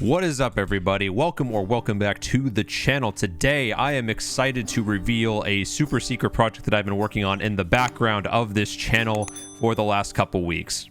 What is up, everybody? Welcome back to the channel. Today I am excited to reveal a super secret project that I've been working on in the background of this channel for the last couple weeks.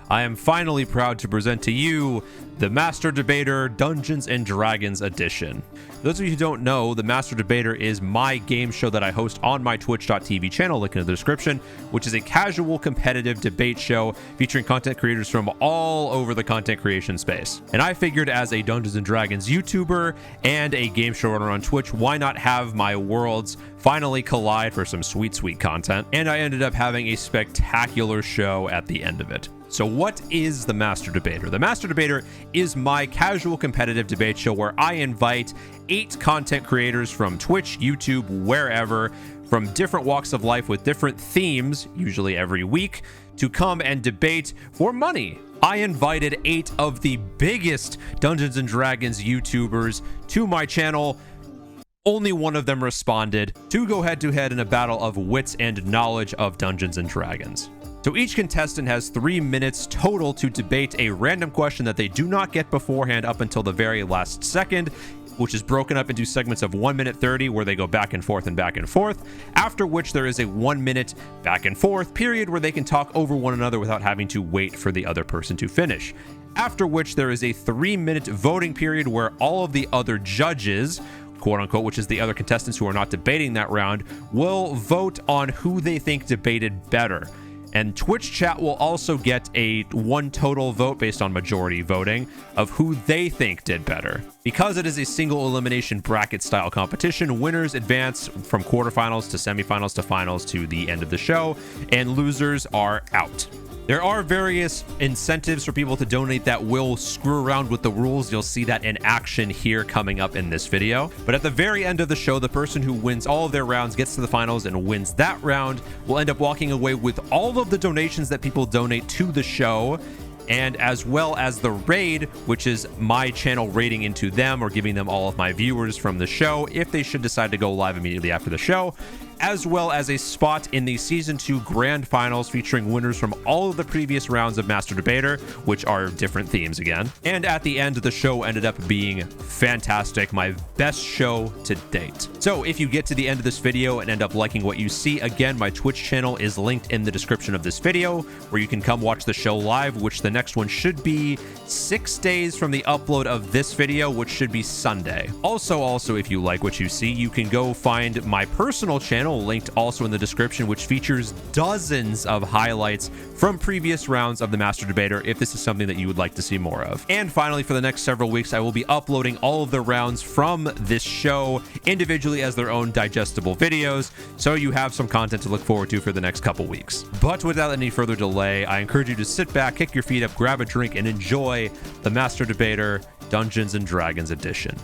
I am finally proud to present to you the Master Debater Dungeons and Dragons edition. Those of you who don't know, the Master Debater is my game show that I host on my twitch.tv channel, link in the description, which is a casual competitive debate show featuring content creators from all over the content creation space. And I figured, as a Dungeons and Dragons YouTuber and a game showrunner on Twitch, why not have my worlds finally collide for some sweet content? And I ended up having a spectacular show at the end of it. So what is the Master Debater? The Master Debater is my casual competitive debate show where I invite 8 content creators from Twitch, YouTube, wherever, from different walks of life with different themes, usually every week, to come and debate for money. I invited 8 of the biggest Dungeons and Dragons YouTubers to my channel. Only one of them responded to go head-to-head in a battle of wits and knowledge of Dungeons and Dragons. So each contestant has 3 minutes total to debate a random question that they do not get beforehand up until the very last second, which is broken up into segments of 1 minute 30 where they go back and forth, after which there is a 1 minute back and forth period where they can talk over one another without having to wait for the other person to finish. After which there is a 3-minute voting period where all of the other judges, quote unquote, which is the other contestants who are not debating that round, will vote on who they think debated better. And Twitch chat will also get a 1 total vote based on majority voting of who they think did better. Because it is a single elimination bracket style competition, winners advance from quarterfinals to semifinals to finals to the end of the show, and losers are out. There are various incentives for people to donate that will screw around with the rules. You'll see that in action here coming up in this video. But at the very end of the show, the person who wins all of their rounds, gets to the finals and wins that round, will end up walking away with all of the donations that people donate to the show, and as well as the raid, which is my channel raiding into them or giving them all of my viewers from the show if they should decide to go live immediately after the show, as well as a spot in the Season 2 Grand Finals featuring winners from all of the previous rounds of Master Debater, which are different themes again. And at the end, the show ended up being fantastic, my best show to date. So if you get to the end of this video and end up liking what you see, again, my Twitch channel is linked in the description of this video, where you can come watch the show live, which the next one should be 6 days from the upload of this video, which should be Sunday. Also, if you like what you see, you can go find my personal channel, linked also in the description, which features dozens of highlights from previous rounds of the Master Debater if this is something that you would like to see more of. And finally, for the next several weeks, I will be uploading all of the rounds from this show individually as their own digestible videos, so you have some content to look forward to for the next couple weeks. But without any further delay, I encourage you to sit back, kick your feet up, grab a drink, and enjoy the Master Debater Dungeons and Dragons edition.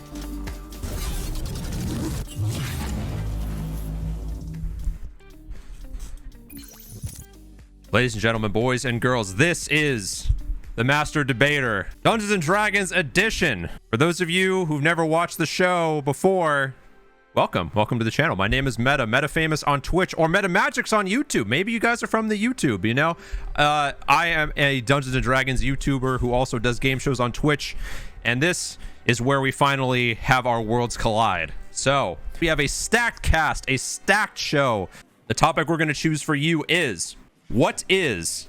Ladies and gentlemen, boys and girls, this is the Master Debater Dungeons and Dragons edition. For those of you who've never watched the show before, welcome to the channel. My name is Meta Famous on Twitch, or Meta Magic's on YouTube. Maybe you guys are from the YouTube, you know? I am a Dungeons and Dragons YouTuber who also does game shows on Twitch, and this is where we finally have our worlds collide. So we have a stacked cast, a stacked show. The topic we're going to choose for you is: what is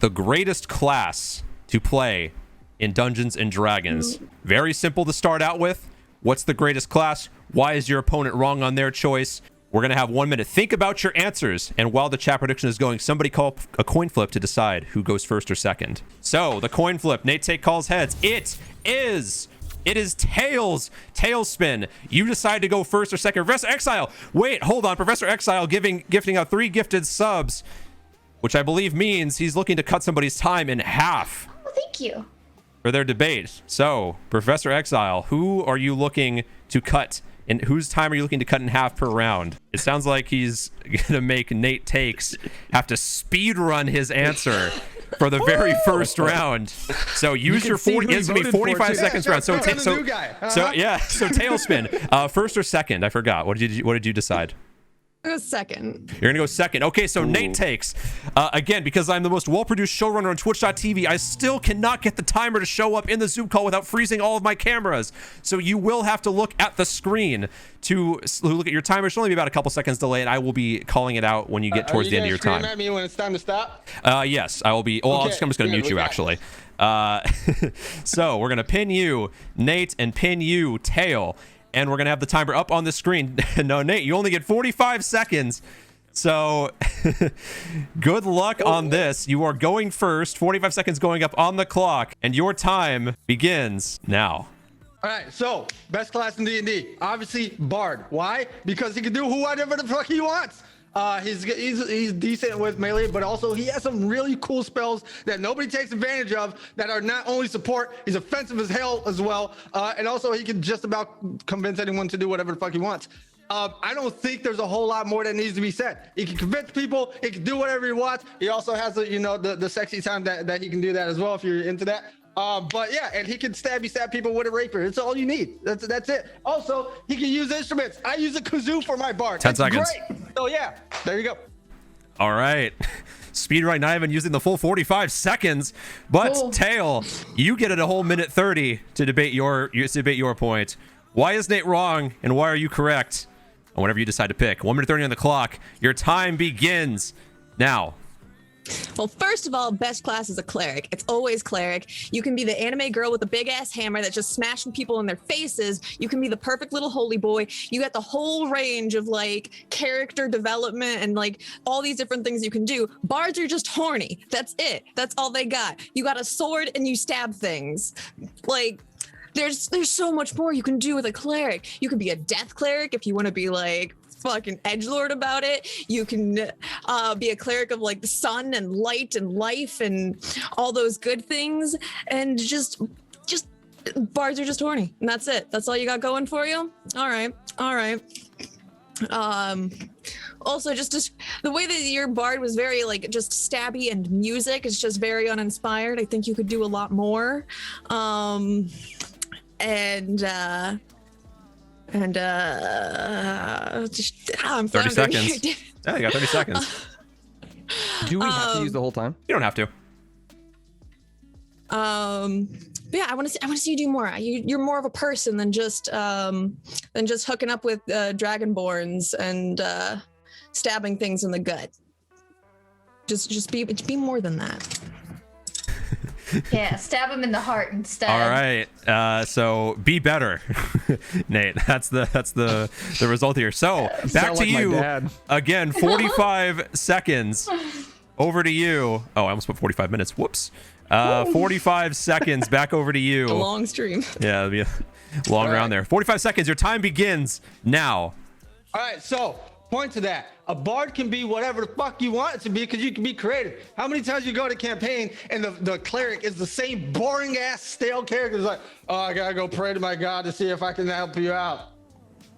the greatest class to play in Dungeons and Dragons? Very simple to start out with. What's the greatest class? Why is your opponent wrong on their choice? We're going to have 1 minute. Think about your answers. And while the chat prediction is going, somebody call a coin flip to decide who goes first or second. So the coin flip, Nate Take calls heads. It is tails. Tailspin. You decide to go first or second. Professor Exile. Wait, hold on. Professor Exile gifting out 3 gifted subs, which I believe means he's looking to cut somebody's time in half. Oh, thank you. For their debate. So, Professor Exile, who are you looking to cut, and whose time are you looking to cut in half per round? It sounds like he's gonna make Nate Takes have to speed run his answer for the very first round. So use your 40. It's gonna be 45 seconds round. So Tailspin. First or second? I forgot. What did you decide? I'll go second. You're gonna go second. Okay, so Nate takes. Again, because I'm the most well-produced showrunner on Twitch.tv, I still cannot get the timer to show up in the Zoom call without freezing all of my cameras. So you will have to look at the screen to look at your timer. It should only be about a couple seconds delay, and I will be calling it out when you get towards the end of your time. At me when it's time to stop? Yes, I will be. Well, Okay, I'm just gonna mute you actually. So we're gonna pin you, Nate, and pin you, Tail. And we're going to have the timer up on the screen. No, Nate, you only get 45 seconds. So good luck on this. You are going first. 45 seconds going up on the clock. And your time begins now. All right, so best class in D&D. Obviously, Bard. Why? Because he can do whatever the fuck he wants. He's decent with melee, but also he has some really cool spells that nobody takes advantage of that are not only support, he's offensive as hell as well, and also he can just about convince anyone to do whatever the fuck he wants. I don't think there's a whole lot more that needs to be said. He can convince people, he can do whatever he wants. He also has the sexy time that he can do that as well if you're into that. But yeah, and he can stab people with a rapier. That's all you need. That's it. Also, he can use instruments. I use a kazoo for my bard. 10 seconds. Great. So yeah, there you go. All right. Speedrun not even using the full 45 seconds, but Tail, you get it a whole minute 30 to debate your point. Why is Nate wrong, and why are you correct? And whatever you decide to pick. 1 minute 30 on the clock. Your time begins now. Well, first of all, best class is a cleric. It's always cleric. You can be the anime girl with the big ass hammer that's just smashing people in their faces. You can be the perfect little holy boy. You got the whole range of like character development and like all these different things you can do. Bards are just horny. That's it. That's all they got. You got a sword and you stab things. Like there's so much more you can do with a cleric. You can be a death cleric if you want to be like fucking edgelord about it. You can be a cleric of like the sun and light and life and all those good things, and just bards are just horny, and that's it. That's all you got going for you. All right. Also, just the way that your bard was very like just stabby and music is just very uninspired. I think you could do a lot more. I'm 30 seconds. Yeah, you got 30 seconds. Do we have to use the whole time? You don't have to. But yeah, I want to see you do more. You're more of a person than just hooking up with dragonborns and stabbing things in the gut. Just be more than that. Yeah, stab him in the heart instead. All right. So be better, Nate. That's the result here. So back to you again. 45 seconds. Over to you. Oh, I almost put 45 minutes. Whoops. 45 seconds. Back over to you. A long stream. Yeah, it'll be a long round there. 45 seconds. Your time begins now. All right, so point to that. A bard can be whatever the fuck you want it to be because you can be creative. How many times you go to campaign and the cleric is the same boring ass stale character? It's like, oh, I gotta go pray to my god to see if I can help you out.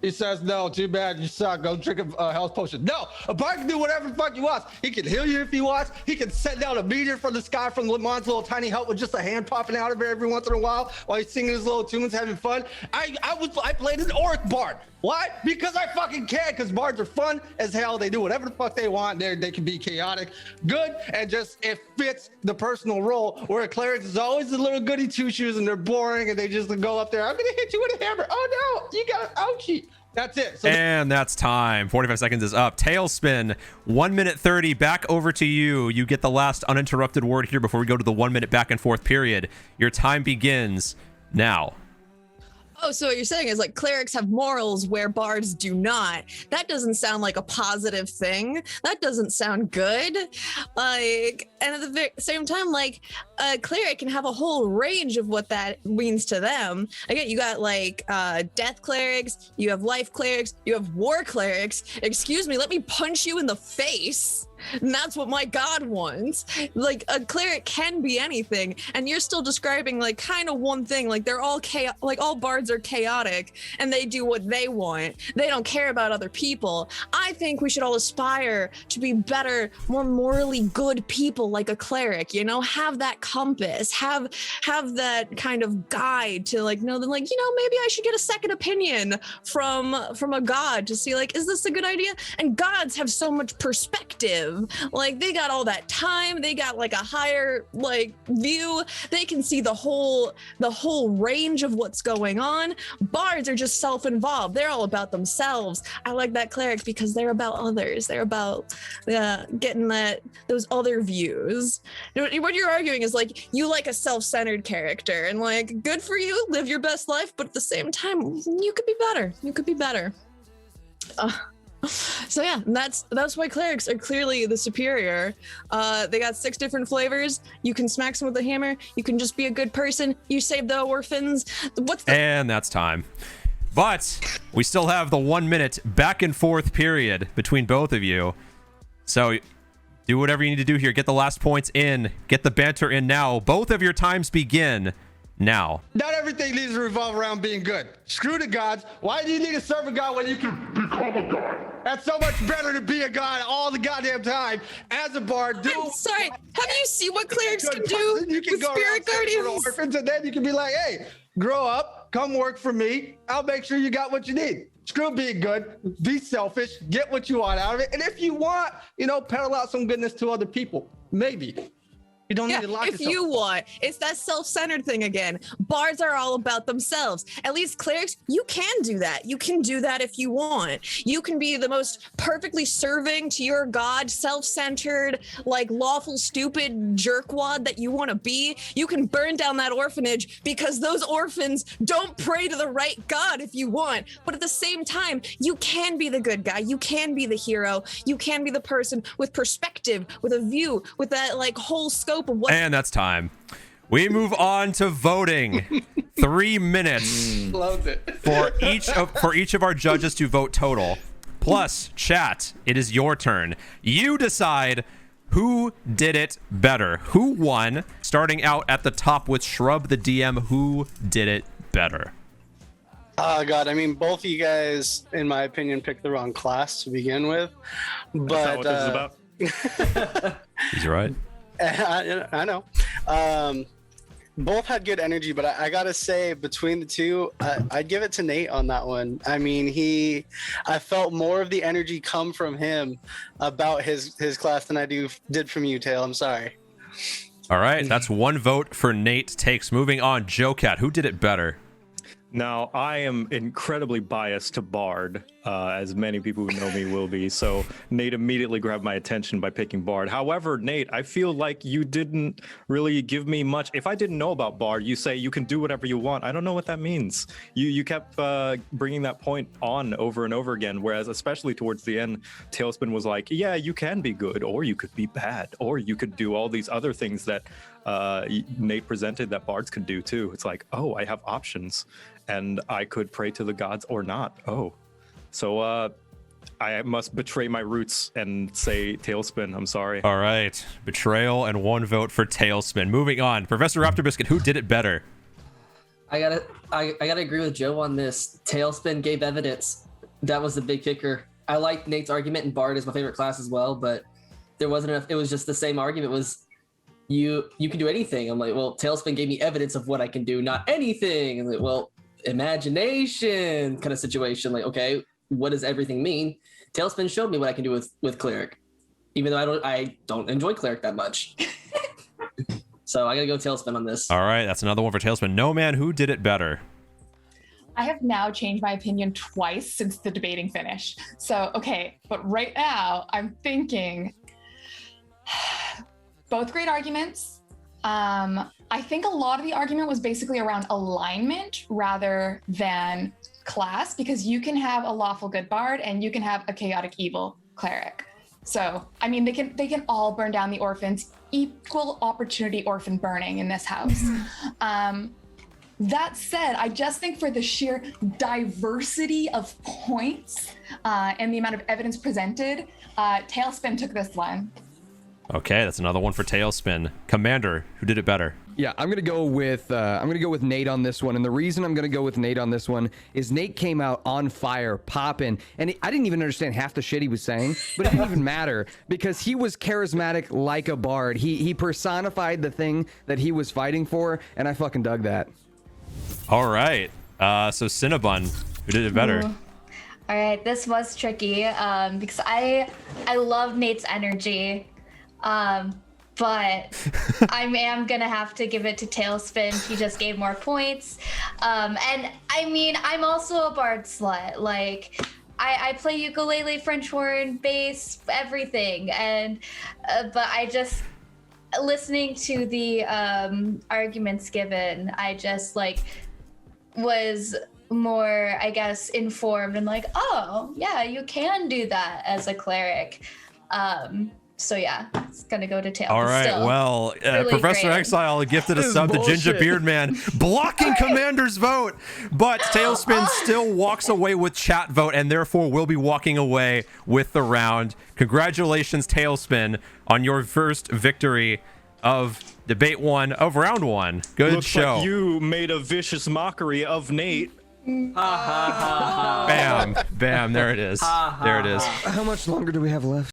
He says, no, too bad, you suck. Go drink a health potion. No, a bard can do whatever the fuck he wants. He can heal you if he wants. He can send down a meteor from the sky from Lamont's little tiny help with just a hand popping out of it every once in a while he's singing his little tunes, having fun. I played an orc bard. Why? Because I fucking can, because bards are fun as hell. They do whatever the fuck they want. They can be chaotic, good, and just it fits the personal role, where a cleric is always a little goody two-shoes and they're boring and they just go up there, I'm gonna hit you with a hammer. Oh no, you got an ouchie. That's it. So and that's time. 45 seconds is up. Tailspin, 1 minute 30. Back over to you. You get the last uninterrupted word here before we go to the 1 minute back and forth period. Your time begins now. Oh, so what you're saying is like clerics have morals where bards do not. That doesn't sound like a positive thing. That doesn't sound good. Like, and at the same time, like a cleric can have a whole range of what that means to them. Again, you got like death clerics, you have life clerics, you have war clerics. Excuse me, let me punch you in the face. And that's what my god wants. Like a cleric can be anything, and you're still describing like kind of one thing. Like they're all like all bards are chaotic and they do what they want. They don't care about other people. I think we should all aspire to be better, more morally good people feel like a cleric, you know, have that compass, have that kind of guide to like know that, like, you know, maybe I should get a second opinion from a god to see, like, is this a good idea? And gods have so much perspective. Like, they got all that time, they got like a higher like view, they can see the whole range of what's going on. Bards are just self-involved, they're all about themselves. I like that cleric because they're about others, they're about getting those other views. What you're arguing is like, you like a self-centered character, and like, good for you, live your best life, but at the same time, you could be better. So yeah, that's why clerics are clearly the superior. They got 6 different flavors. You can smack someone with a hammer, you can just be a good person, you save the orphans. And that's time. But we still have the 1 minute back and forth period between both of you. So do whatever you need to do here. Get the last points in. Get the banter in now. Both of your times begin now. Not everything needs to revolve around being good. Screw the gods. Why do you need to serve a god when you can become a god? That's so much better to be a god all the goddamn time. As a bard, I'm sorry, have you seen what clerics can do You can with go spirit guardians? Orphans, and then you can be like, hey, grow up, come work for me. I'll make sure you got what you need. Screw being good, be selfish, get what you want out of it. And if you want, you know, peddle out some goodness to other people. Maybe. You don't need to lock if you want. It's that self-centered thing again. Bards are all about themselves. At least clerics, you can do that. You can do that if you want. You can be the most perfectly serving to your god, self-centered, like lawful stupid jerkwad that you want to be. You can burn down that orphanage because those orphans don't pray to the right god if you want. But at the same time, you can be the good guy. You can be the hero. You can be the person with perspective, with a view, with that like whole scope. And that's time. We move on to voting. 3 minutes for each of our judges to vote total. Plus, chat, it is your turn. You decide who did it better. Who won? Starting out at the top with Shrub the DM. Who did it better? Oh god, I mean, both of you guys, in my opinion, picked the wrong class to begin with. But that's not what this is about. He's right. I know. Both had good energy, but I gotta say, between the two, I'd give it to Nate on that one. I mean, I felt more of the energy come from him about his class than I did from you, Tail. I'm sorry. All right, that's 1 vote for Nate takes. Moving on, JoCat, who did it better? Now, I am incredibly biased to Bard, as many people who know me will be, so Nate immediately grabbed my attention by picking Bard. However, Nate, I feel like you didn't really give me much. If I didn't know about Bard, you say you can do whatever you want. I don't know what that means. You kept bringing that point on over and over again, whereas especially towards the end, Tailspin was like, yeah, you can be good, or you could be bad, or you could do all these other things that Nate presented that Bards could do too. It's like, oh, I have options. And I could pray to the gods or not. Oh, so I must betray my roots and say Tailspin. I'm sorry. All right, betrayal and 1 vote for Tailspin. Moving on, Professor Raptor Biscuit, who did it better? I gotta agree with Joe on this. Tailspin gave evidence. That was the big kicker. I liked Nate's argument, and Bard is my favorite class as well. But there wasn't enough. It was just the same argument. Was you can do anything? I'm like, well, Tailspin gave me evidence of what I can do, not anything. And like, well, imagination kind of situation. Like, okay, what does everything mean? Tailspin showed me what I can do with cleric, even though I don't enjoy cleric that much. So I gotta go Tailspin on this. All right, that's another one for Tailspin. No man, who did it better? I have now changed my opinion twice since the debating finish. So, okay, but right now I'm thinking both great arguments. I think a lot of the argument was basically around alignment rather than class, because you can have a lawful good bard and you can have a chaotic evil cleric. So, I mean, they can all burn down the orphans, equal opportunity orphan burning in this house. That said, I just think for the sheer diversity of points and the amount of evidence presented, Tailspin took this one. Okay, that's another one for Tailspin. Commander, who did it better? Yeah, I'm gonna go with Nate on this one, and the reason I'm gonna go with Nate on this one is Nate came out on fire, popping, and I didn't even understand half the shit he was saying, but it didn't even matter because he was charismatic like a bard. He personified the thing that he was fighting for, and I fucking dug that. All right, so Cinnabon, who did it better? Ooh. All right, this was tricky because I love Nate's energy. But I am gonna have to give it to Tailspin. He just gave more points. And I mean, I'm also a bard slut. Like, I play ukulele, French horn, bass, everything. And but I just listening to the arguments given, I just like was more, I guess, informed and like, oh yeah, you can do that as a cleric. So yeah, it's gonna go to Tail. All right, Still, well, really Professor great. Exile gifted a This is sub to Ginger bullshit. Beard Man, blocking Commander's vote, but Tailspin still walks away with chat vote and therefore will be walking away with the round. Congratulations, Tailspin, on your first victory of debate 1 of round 1. Good Looks show. like you made a vicious mockery of Nate. Bam, bam, there it is. There it is. How much longer do we have left?